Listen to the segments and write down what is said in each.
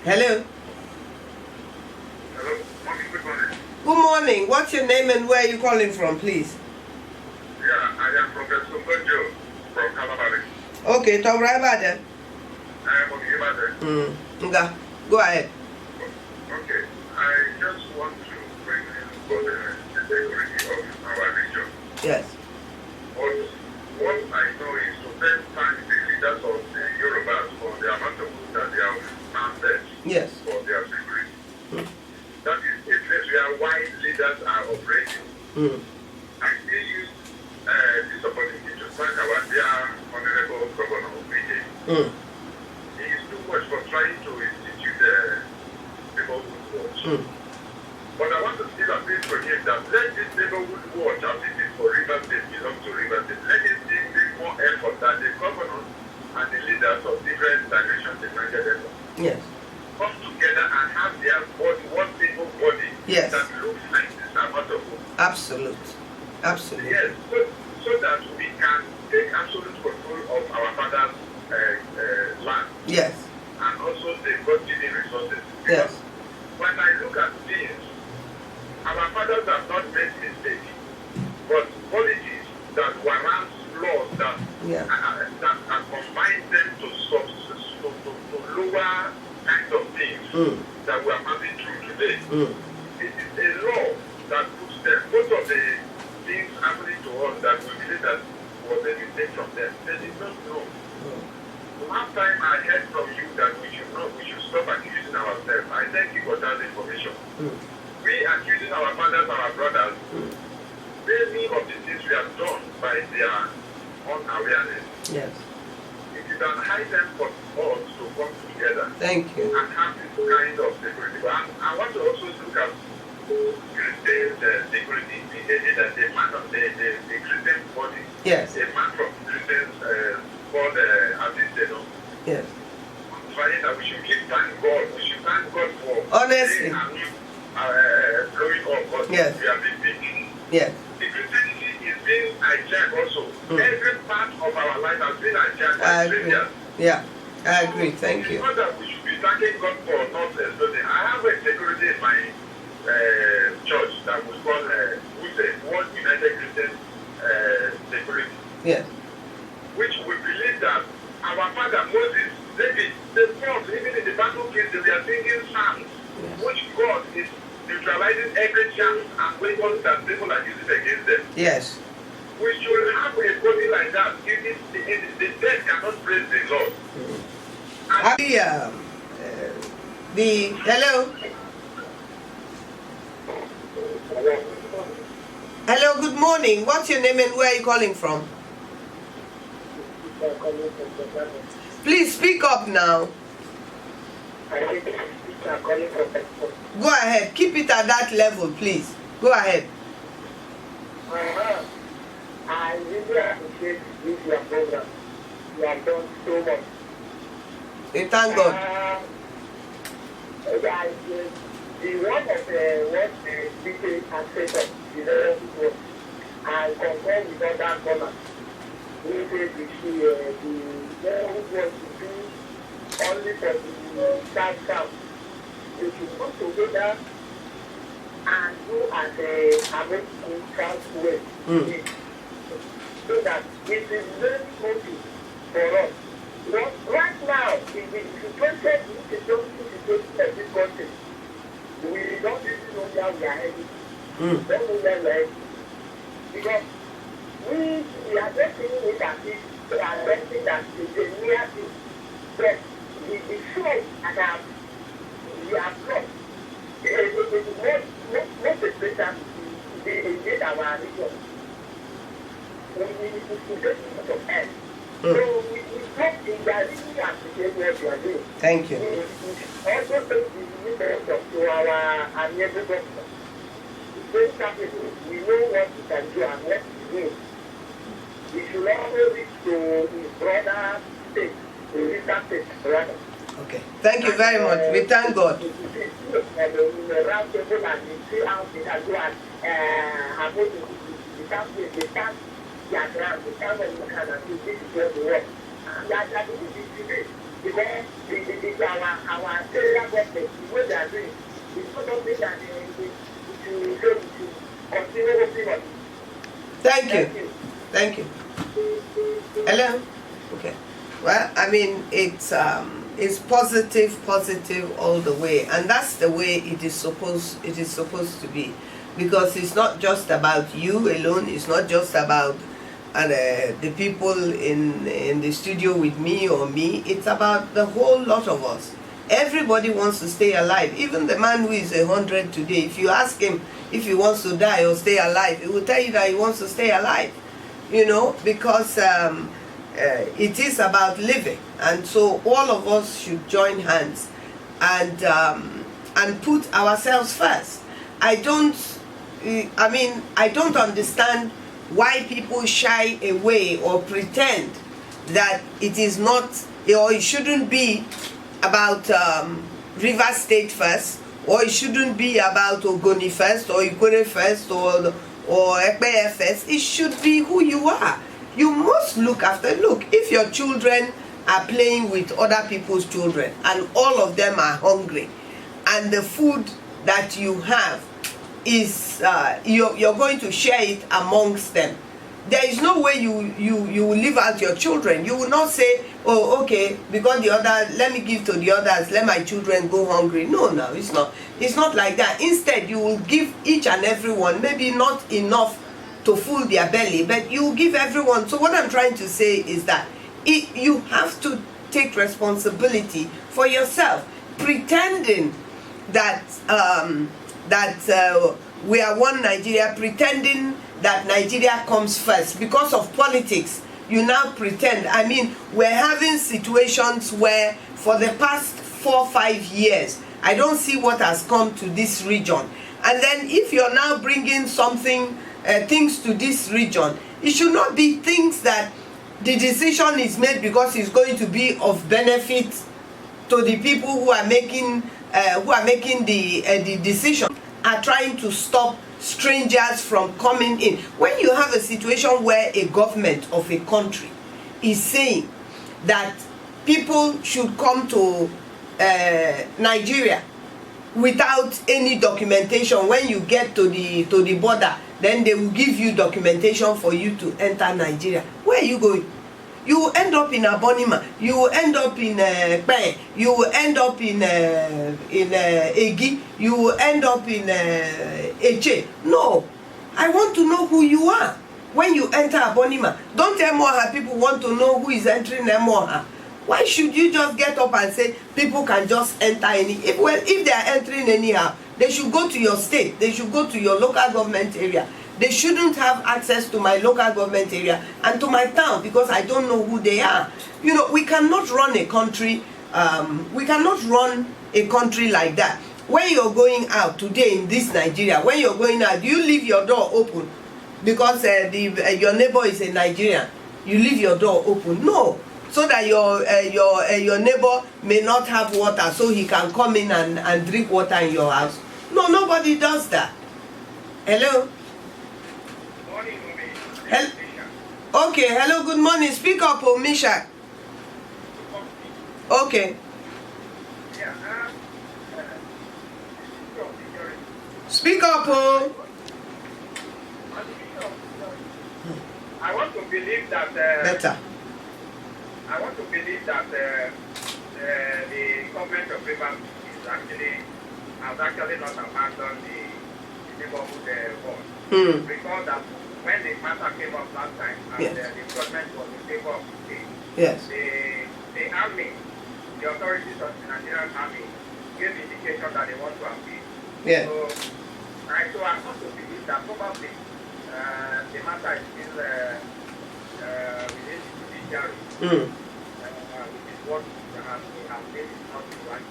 Hello. Hello. Morning, good morning. Good morning. What's your name and where are you calling from, please? Yeah, I am Professor Joe from Calabari. Okay, talk right about that. I am on Ibadan. Okay. Go ahead. Okay, I just want to bring in for the integrity of our region. Yes. But what I know is to then thank the leaders of the Yorubas for the amount of food that they have founded Yes. for their security. That is a place where wide leaders are operating. I still use this opportunity to thank our dear Honorable Governor of Niger. He is too much for trying to institute the neighborhood watch. But I want to still appeal to him that let this neighborhood watch, as it is for River State, belong to River State. Let him bring more effort that the governors and the leaders of different directions in Niger Delta Yes. come together and have their body, one single body Yes. that looks like this amount of food. Absolute. Absolutely. Yes, so that we can take absolute control of our father's land Yes. and also the God-given resources. Yes. Because when I look at things, our fathers have not made mistakes, but policies that warrant laws that that combine them to lower kinds of things that we are passing through today. It is a law that puts them, most of the things happening to us that we believe that was a mistake from them, they did not know. Last time I heard from you that we should stop accusing ourselves. I thank you for that information. We accusing our fathers, our brothers, many of the things we have done by their unawareness. Yes. It is an high time for us to come together. Thank you. And have this kind of security. But I want to also look at Christian security that the man of the Christian body. Yes. A man from Christians called Adisteno. Yes. Trying that we should give thank God. We should thank God for Honestly. blowing up. But Yes. we are being big. Yes. The Christianity is being hijacked also. Every part of our life has been hijacked I by agree. strangers. Yeah. I agree. Thank you. It's not that we should be thanking God for not exploding. I have a security in my church that we call World United Christian Security. Yes. Which we believe that our father Moses, David, they fought even in the battlefield. They were singing psalms, which God is neutralizing every chance and weapons that people are using against them. Yes. We should have a body like that. The dead cannot praise the Lord. Hello. Hello, good morning. What's your name and where are you calling from? Please speak up now. Go ahead. Keep it at that level, please. Go ahead. I really appreciate this your program. You have done so much. We thank God. The one of what the speaker has said is very good. I concur with other callers. We say the neighborhood was to be only for the South South. They should come together and do as a American Southwest. So that it is very motive for us. But right now, in the situation of this country, we don't really know where we are heading. Don't know where we are heading. Because we are just seeing it as if we are resting that is a near thing. But the choice that we have got is most especially in our region. We get a lot of help. So we hope in that really appreciate what we are doing. Thank you. We also take the leadership to our neighbor government. Very capable. We know what we can do and what we do. We should also reach to his brother state, the River State, rather. Okay. Thank you very much. We thank God. The round table and we see how we can do and the task diagram, the time of the can and this is where we work. And that is the because our area government, the way they are doing, it's not something that we should continue working on. Thank you. Thank you. Hello? Okay. Well, I mean, it's positive all the way, and that's the way it is supposed to be, because it's not just about you alone. It's not just about the people in the studio with me or me. It's about the whole lot of us. Everybody wants to stay alive. Even the man who is 100 today, if you ask him if he wants to die or stay alive, he will tell you that he wants to stay alive. You know, because it is about living, and so all of us should join hands and put ourselves first. I don't understand why people shy away or pretend that it is not, or it shouldn't be about River State first, or it shouldn't be about Ogoni first, or Ikore first, or Ekpeye first. It should be who you are. You must look after. Look, if your children are playing with other people's children and all of them are hungry, and the food that you have is you're going to share it amongst them, there is no way you will leave out your children. You will not say, oh, okay, because the other, let me give to the others, let my children go hungry. No, it's not like that. Instead, you will give each and every one, maybe not enough to fill their belly, but you give everyone. So what I'm trying to say is that you have to take responsibility for yourself. Pretending that we are one Nigeria, pretending that Nigeria comes first because of politics. You now pretend. I mean, we're having situations where for the past 4 or 5 years, I don't see what has come to this region. And then if you're now bringing something, things to this region, it should not be things that the decision is made because it's going to be of benefit to the people who are making the decision, are trying to stop strangers from coming in. When you have a situation where a government of a country is saying that people should come to Nigeria without any documentation, when you get to the border, then they will give you documentation for you to enter Nigeria. Where are you going? You will end up in Abonima, you will end up in Pe, you will end up in Egi, you will end up in Eche. No, I want to know who you are when you enter Abonima. Don't tell Moha people want to know who is entering Moha. Why should you just get up and say people can just enter any? If they are entering anyhow, they should go to your state, they should go to your local government area. They shouldn't have access to my local government area and to my town because I don't know who they are. You know, we cannot run a country. We cannot run a country like that. When you're going out today in this Nigeria, when you're going out, do you leave your door open because your neighbor is a Nigerian? You leave your door open? No, so that your neighbor may not have water, so he can come in and drink water in your house. No, nobody does that. Hello. Okay, hello, good morning. Speak up, oh, Misha. Okay. Speak up, oh. I want to believe that. Better. I want to believe that the government of Rivers has actually not abandoned the neighborhood board. Because that when the matter came up last time and yes, the government was in favor of the state, yes, the army, the authorities of the Nigerian army gave indication that they want to appeal. yes. So I want to believe that probably the matter is still related to the judiciary, which is what we have made it not to right.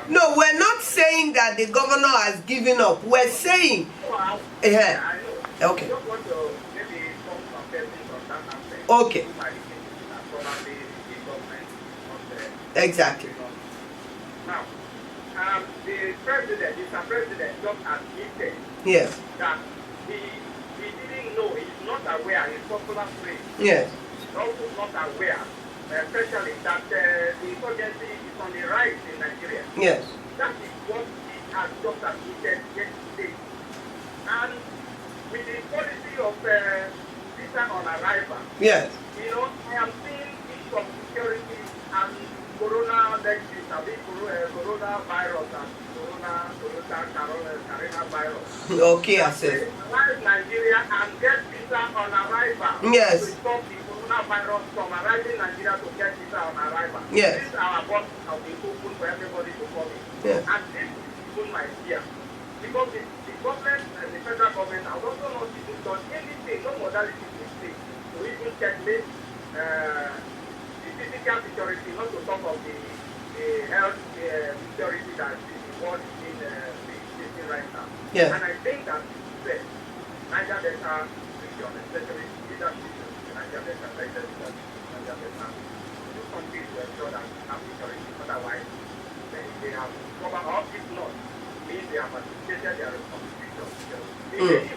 No, we're not saying that the governor has given up. We're saying, okay. Okay. Exactly. Now, the president, Mr. President, just admitted yes, that he didn't know, he's not aware, he's popular phrase. yes, He's also not aware especially that the insurgency is on the rise in Nigeria. Yes. That is what it has just admitted yesterday. And with the policy of visa on arrival, Yes. I am seeing issue of security and coronavirus and coronavirus. Okay, I said. Arrive Nigeria and get visa on arrival. Yes. To stop the coronavirus from arriving Nigeria to get visa on arrival. Yes. This our borders have been open for everybody to come in. Yes. And this is even my fear. Because the government and the federal government have also not even done anything, no modality to say, to even checkmate the physical security, not to talk of the health security that is involved in facing right now. Yes. And I think that Niger Delta region, especially leadership in Niger Delta, Niger Delta, do something to ensure that we have security. Otherwise, they have covered up, if not, means they have anticipated their responsibility of security.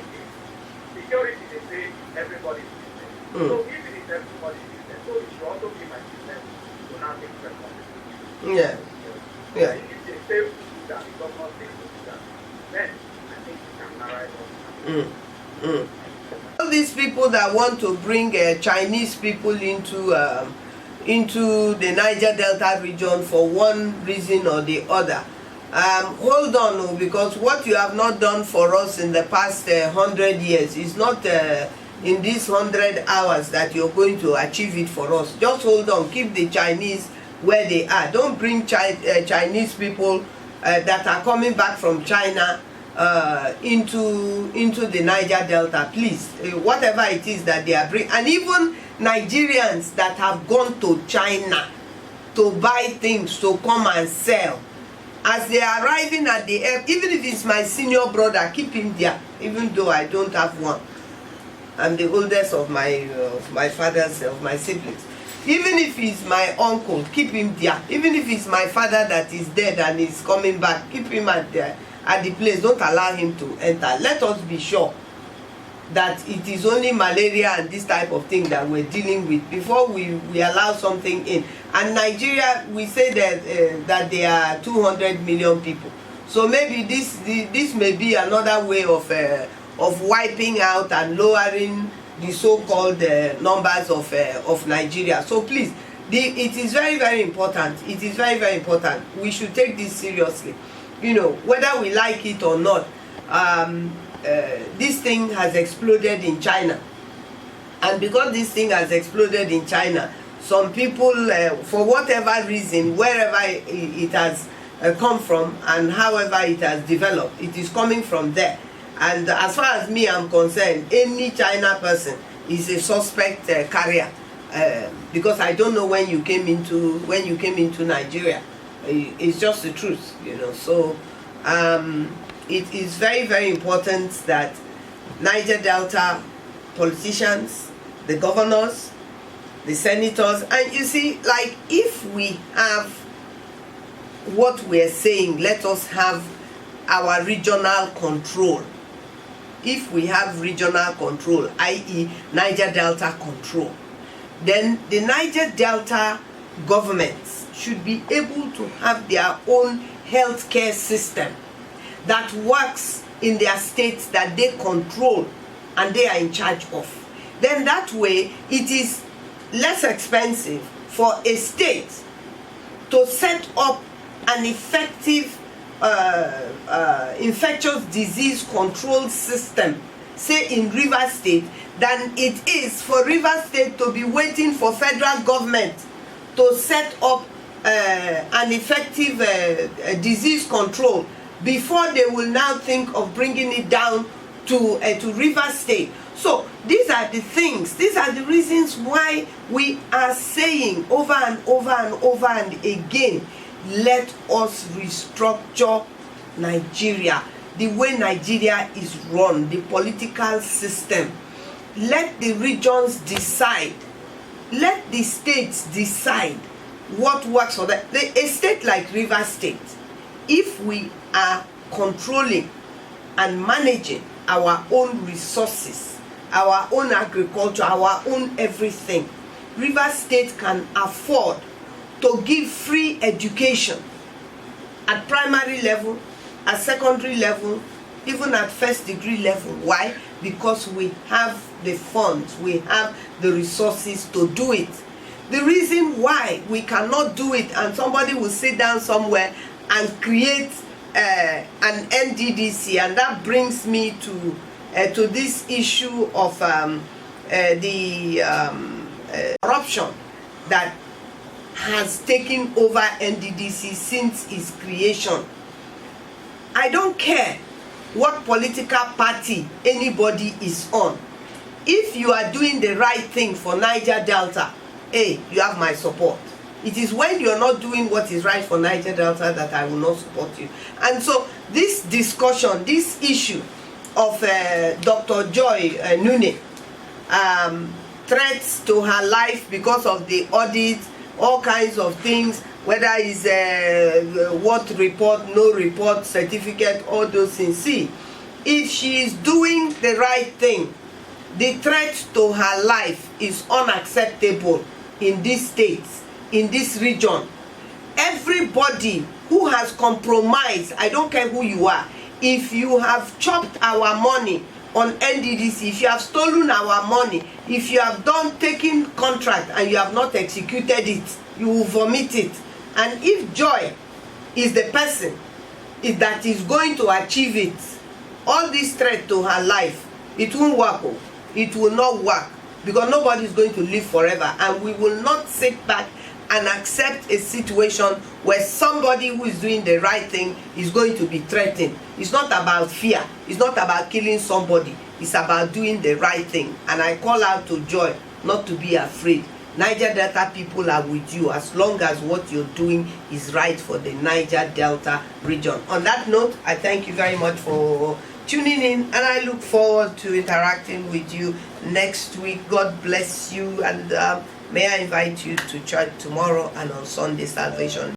Security, they say everybody's business. So if it is everybody's business, so it should also be my business to now take responsibility. Yeah. Yeah. And if they fail to do that, it does not fail to do that, then I think we can narrow it. All these people that want to bring Chinese people into the Niger Delta region for one reason or the other, hold on, because what you have not done for us in the past 100 years is not in these 100 hours that you're going to achieve it for us. Just hold on, keep the Chinese where they are. Don't bring Chinese people that are coming back from China into the Niger Delta, please. Whatever it is that they are bringing, and even Nigerians that have gone to China to buy things to come and sell, as they are arriving at the airport, even if it's my senior brother, keep him there, even though I don't have one. I'm the oldest of my father's, of my siblings. Even if he's my uncle, keep him there. Even if it's my father that is dead and is coming back, keep him at the place. Don't allow him to enter. Let us be sure that it is only malaria and this type of thing that we're dealing with before we allow something in. And Nigeria, we say that there are 200 million people. So maybe this may be another way of wiping out and lowering the so-called numbers of Nigeria. So please, it is very, very important. It is very, very important. We should take this seriously. Whether we like it or not, this thing has exploded in China. And because this thing has exploded in China, some people, for whatever reason, wherever it has come from and however it has developed, it is coming from there. And as far as me I'm concerned, any China person is a suspect carrier, because I don't know when you came into Nigeria. It's just the truth, So it is very, very important that Niger Delta politicians, the governors, the senators, and you see, like, if we have what we're saying, let us have our regional control. If we have regional control, i.e. Niger Delta control, then the Niger Delta governments should be able to have their own healthcare system that works in their states that they control and they are in charge of. Then that way it is less expensive for a state to set up an effective infectious disease control system, say in Rivers State, than it is for Rivers State to be waiting for federal government to set up an effective disease control before they will now think of bringing it down to Rivers State. So these are the things, these are the reasons why we are saying over and over and over and again, let us restructure Nigeria, the way Nigeria is run, the political system. Let the regions decide, let the states decide what works for them. A state like Rivers State, if we are controlling and managing our own resources, our own agriculture, our own everything, Rivers State can afford to give free education at primary level, at secondary level, even at first degree level. Why? Because we have the funds, we have the resources to do it. The reason why we cannot do it, and somebody will sit down somewhere and create an NDDC, and that brings me to this issue of the corruption that has taken over NDDC since its creation. I don't care what political party anybody is on. If you are doing the right thing for Niger Delta, hey, you have my support. It is when you are not doing what is right for Niger Delta that I will not support you. And so this discussion, this issue of Dr. Joy Nune, threats to her life because of the audit, all kinds of things, whether it's what report, no report, certificate, all those things. See, if she is doing the right thing, the threat to her life is unacceptable in this state, in this region. Everybody who has compromised, I don't care who you are, if you have chopped our money on NDDC, if you have stolen our money, if you have taken contract and you have not executed it, you will vomit it. And if Joy is the person that is going to achieve it, all this threat to her life, it won't work. It will not work, because nobody is going to live forever, and we will not sit back and accept a situation where somebody who is doing the right thing is going to be threatened. It's not about fear. It's not about killing somebody. It's about doing the right thing. And I call out to Joy not to be afraid. Niger Delta people are with you as long as what you're doing is right for the Niger Delta region. On that note, I thank you very much for tuning in, and I look forward to interacting with you next week. God bless you, and may I invite you to church tomorrow and on Sunday salvation.